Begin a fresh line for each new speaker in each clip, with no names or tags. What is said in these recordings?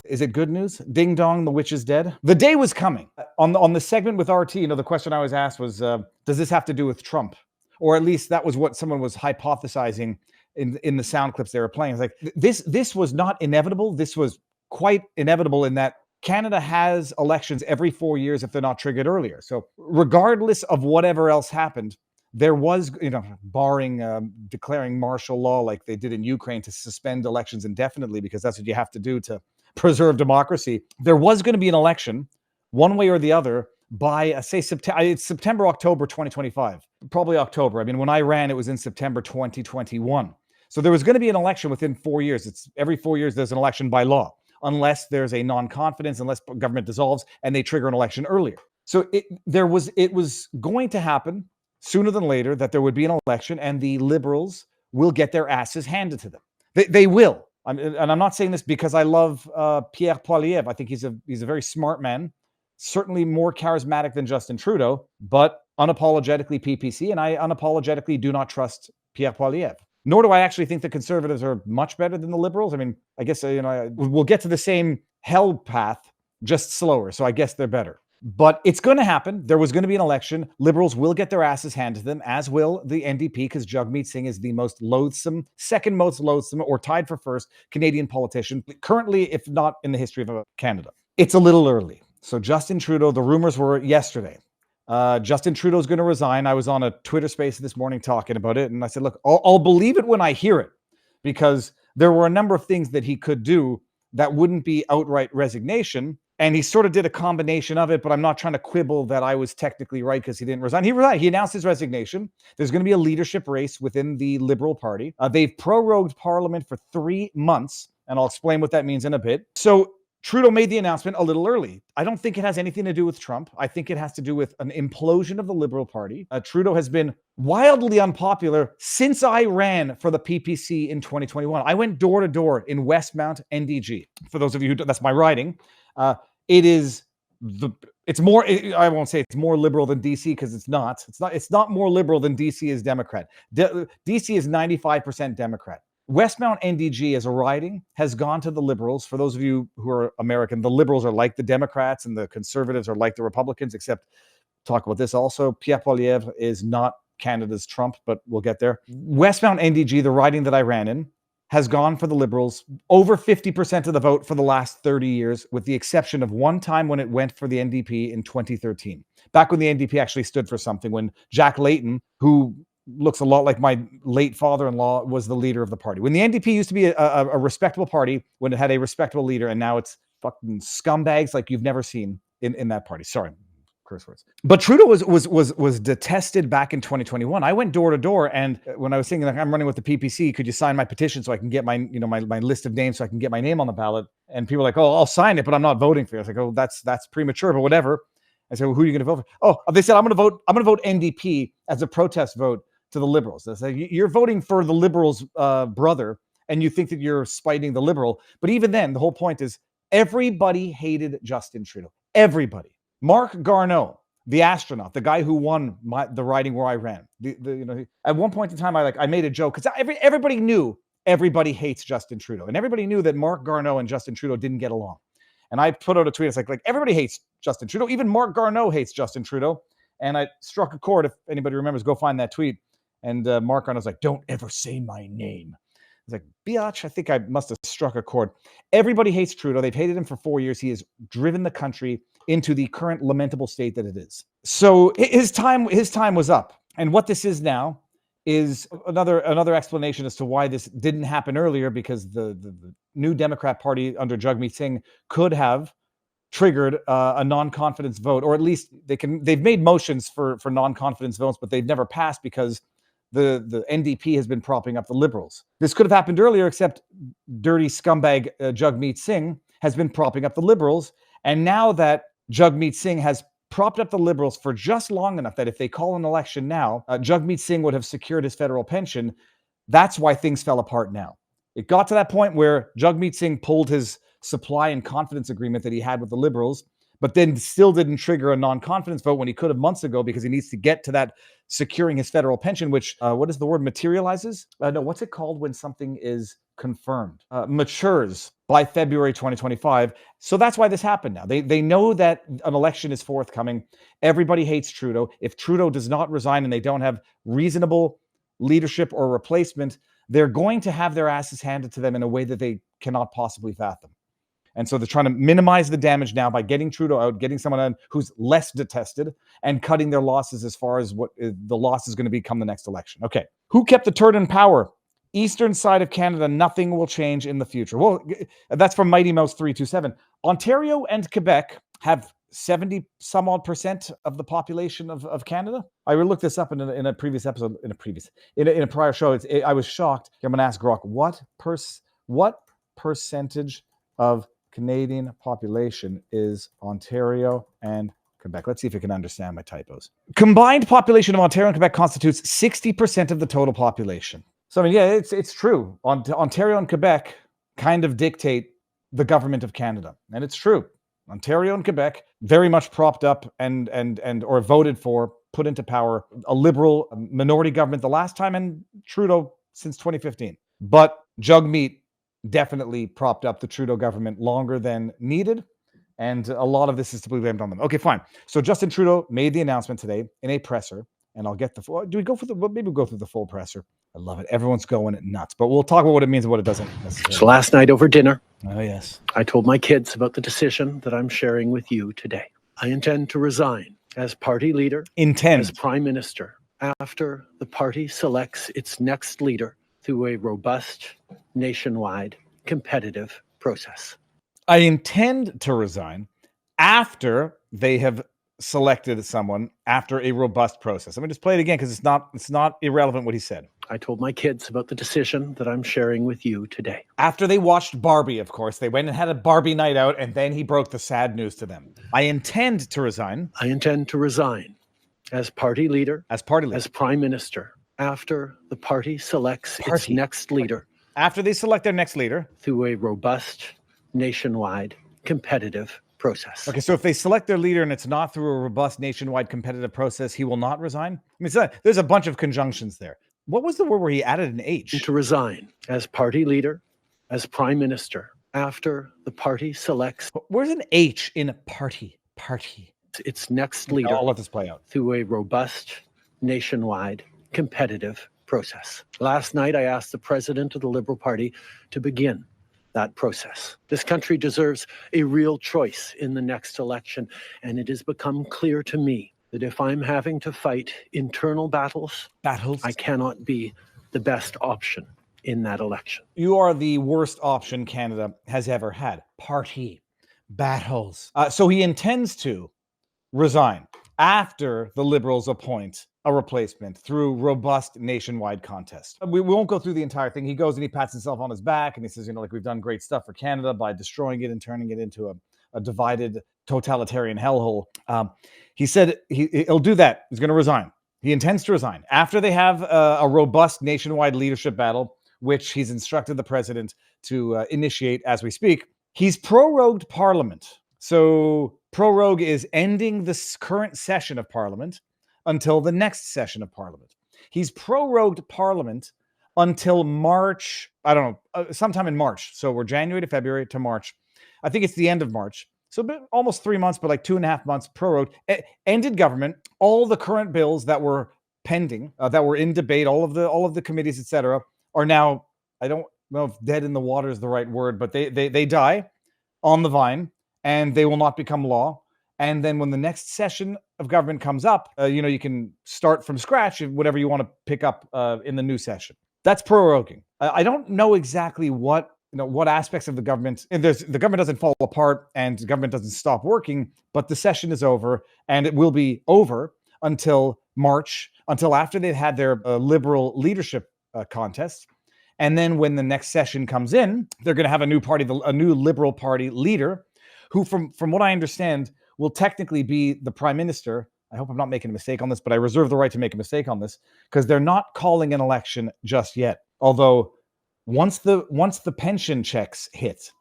Is it good news? Ding dong, the witch is dead. The day was coming. On the segment with RT, the question I was asked was, does this have to do with Trump? Or at least that was what someone was hypothesizing in the sound clips they were playing. It's like, this was not inevitable. This was quite inevitable in that Canada has elections every 4 years if they're not triggered earlier. So regardless of whatever else happened, there was, barring declaring martial law like they did in Ukraine to suspend elections indefinitely, because that's what you have to do to preserve democracy. There was going to be an election one way or the other by, say, September, October 2025. Probably October. I mean, when I ran, it was in September 2021. So there was going to be an election within 4 years. It's every 4 years there's an election by law, unless there's a non-confidence, unless government dissolves and they trigger an election earlier. So it was going to happen sooner than later that there would be an election and the Liberals will get their asses handed to them. They will. And I'm not saying this because I love Pierre Poilievre. I think he's a very smart man, certainly more charismatic than Justin Trudeau, but unapologetically PPC, and I unapologetically do not trust Pierre Poilievre. Nor do I actually think the Conservatives are much better than the Liberals. I mean, I guess we'll get to the same hell path, just slower. So I guess they're better. But it's going to happen. There was going to be an election. Liberals will get their asses handed to them, as will the NDP, because Jagmeet Singh is the most loathsome, second most loathsome, or tied for first Canadian politician, currently, if not in the history of Canada. It's a little early. So Justin Trudeau, the rumors were yesterday. Justin Trudeau's going to resign. I was on a Twitter space this morning talking about it, and I said, look, I'll believe it when I hear it, because there were a number of things that he could do that wouldn't be outright resignation. And he sort of did a combination of it, but I'm not trying to quibble that I was technically right because he didn't resign. He resigned. He announced his resignation. There's going to be a leadership race within the Liberal Party. They've prorogued Parliament for 3 months, and I'll explain what that means in a bit. So Trudeau made the announcement a little early. I don't think it has anything to do with Trump. I think it has to do with an implosion of the Liberal Party. Trudeau has been wildly unpopular since I ran for the PPC in 2021. I went door to door in Westmount, NDG. For those of you who that's my riding. It's more, I won't say it's more liberal than DC, because it's not more liberal than DC is Democrat. DC is 95% Democrat. Westmount NDG as a riding has gone to the Liberals. For those of you who are American, the Liberals are like the Democrats and the Conservatives are like the Republicans, except talk about this also. Pierre Poilievre is not Canada's Trump, but we'll get there. Westmount NDG, the riding that I ran in, has gone for the Liberals, over 50% of the vote for the last 30 years, with the exception of one time when it went for the NDP in 2013. Back when the NDP actually stood for something, when Jack Layton, who looks a lot like my late father-in-law, was the leader of the party. When the NDP used to be a respectable party, when it had a respectable leader, and now it's fucking scumbags like you've never seen in that party. Sorry. Curse words. But Trudeau was detested back in 2021. I went door to door, and when I was saying, like, I'm running with the PPC, could you sign my petition so I can get my list of names so I can get my name on the ballot? And people were like, oh, I'll sign it, but I'm not voting for you. I was like, oh, that's premature, but whatever. I said, well, who are you going to vote for? Oh, they said, I'm going to vote NDP as a protest vote to the Liberals. I said, you're voting for the Liberals' brother, and you think that you're spiting the Liberal. But even then, the whole point is everybody hated Justin Trudeau. Everybody. Mark Garneau, the astronaut, the guy who won the riding where I ran. At one point in time, I made a joke because everybody knew everybody hates Justin Trudeau, and everybody knew that Mark Garneau and Justin Trudeau didn't get along. And I put out a tweet. It's like everybody hates Justin Trudeau. Even Mark Garneau hates Justin Trudeau. And I struck a chord. If anybody remembers, go find that tweet. And Mark Garneau's like, "Don't ever say my name." I was like, biatch, I think I must have struck a chord. Everybody hates Trudeau. They've hated him for 4 years. He has driven the country into the current lamentable state that it is. So his time was up. And what this is now is another explanation as to why this didn't happen earlier, because the new Democrat Party under Jagmeet Singh could have triggered a non-confidence vote, or at least they've made motions for non-confidence votes, but they've never passed because the NDP has been propping up the Liberals. This could have happened earlier, except dirty scumbag Jagmeet Singh has been propping up the Liberals. And now that Jagmeet Singh has propped up the Liberals for just long enough that if they call an election now, Jagmeet Singh would have secured his federal pension. That's why things fell apart now. It got to that point where Jagmeet Singh pulled his supply and confidence agreement that he had with the Liberals, but then still didn't trigger a non-confidence vote when he could have months ago, because he needs to get to that securing his federal pension, which, what is the word, materializes? No, what's it called when something is confirmed? Matures. by February 2025. So that's why this happened now. They know that an election is forthcoming. Everybody hates Trudeau. If Trudeau does not resign and they don't have reasonable leadership or replacement, they're going to have their asses handed to them in a way that they cannot possibly fathom. And so they're trying to minimize the damage now by getting Trudeau out, getting someone in who's less detested, and cutting their losses as far as what the loss is going to be come the next election. Okay. Who kept the turd in power? Eastern side of Canada, nothing will change in the future. Well, that's from Mighty Mouse 327. Ontario and Quebec have 70 some odd percent of the population of Canada. I looked this up in a previous episode, in a prior show. I was shocked. I'm going to ask Grok, what percentage of Canadian population is Ontario and Quebec? Let's see if you can understand my typos. Combined population of Ontario and Quebec constitutes 60% of the total population. So, I mean, yeah, it's true. Ontario and Quebec kind of dictate the government of Canada. And it's true. Ontario and Quebec very much propped up and or voted for, put into power a liberal minority government the last time, and Trudeau since 2015. But Jugmeat definitely propped up the Trudeau government longer than needed. And a lot of this is to be blamed on them. Okay, fine. So Justin Trudeau made the announcement today in a presser, and I'll get the full. Do we go for the? Maybe we'll go through the full presser. I love it. Everyone's going nuts, but we'll talk about what it means and what it doesn't necessarily.
So last night over dinner,
oh yes,
I told my kids about the decision that I'm sharing with you today. I intend to resign as party leader, as prime minister, after the party selects its next leader through a robust, nationwide, competitive process.
I intend to resign after they have selected someone after a robust process. Let me just play it again because it's not irrelevant what he said.
I told my kids about the decision that I'm sharing with you today.
After they watched Barbie, of course, they went and had a Barbie night out, and then he broke the sad news to them. I intend to resign.
I intend to resign as party leader, as prime minister, after the party selects its next leader.
After they select their next leader.
Through a robust, nationwide, competitive process.
Okay, so if they select their leader and it's not through a robust, nationwide, competitive process, he will not resign? I mean, there's a bunch of conjunctions there. What was the word where he added an H?
To resign as party leader, as prime minister, after the party selects.
Where's an H in a party? Party.
Its next leader.
I'll let this play out.
Through a robust, nationwide, competitive process. Last night, I asked the president of the Liberal Party to begin that process. This country deserves a real choice in the next election, and it has become clear to me that if I'm having to fight internal battles, I cannot be the best option in that election.
You are the worst option Canada has ever had. Party battles. So he intends to resign after the Liberals appoint a replacement through robust nationwide contest. We won't go through the entire thing. He goes and he pats himself on his back and he says, like, we've done great stuff for Canada by destroying it and turning it into a divided totalitarian hellhole. He said he'll do that. He's going to resign. He intends to resign after they have a robust nationwide leadership battle, which he's instructed the president to initiate as we speak. He's prorogued Parliament. So prorogue is ending this current session of Parliament until the next session of Parliament. He's prorogued Parliament until March, I don't know, sometime in March. So we're January to February to March. I think it's the end of March. So almost 3 months, but like 2.5 months prorogued. Ended government. All the current bills that were pending, that were in debate, all of the committees, etc., are now, I don't know if dead in the water is the right word, but they die on the vine and they will not become law. And then when the next session of government comes up, you can start from scratch, whatever you want to pick up in the new session. That's proroguing. I don't know exactly what aspects of the government, and the government doesn't fall apart and the government doesn't stop working, but the session is over and it will be over until March, until after they've had their liberal leadership contest. And then when the next session comes in, they're going to have a new party, a new Liberal Party leader, who from what I understand will technically be the prime minister. I hope I'm not making a mistake on this, but I reserve the right to make a mistake on this because they're not calling an election just yet. Although once the pension checks hit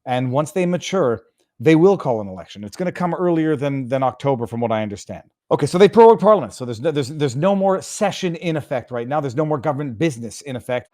and once they mature, they will call an election. It's going to come earlier than October, from what I understand. Okay, so they prorogue Parliament. So there's no more session in effect right now. There's no more government business in effect.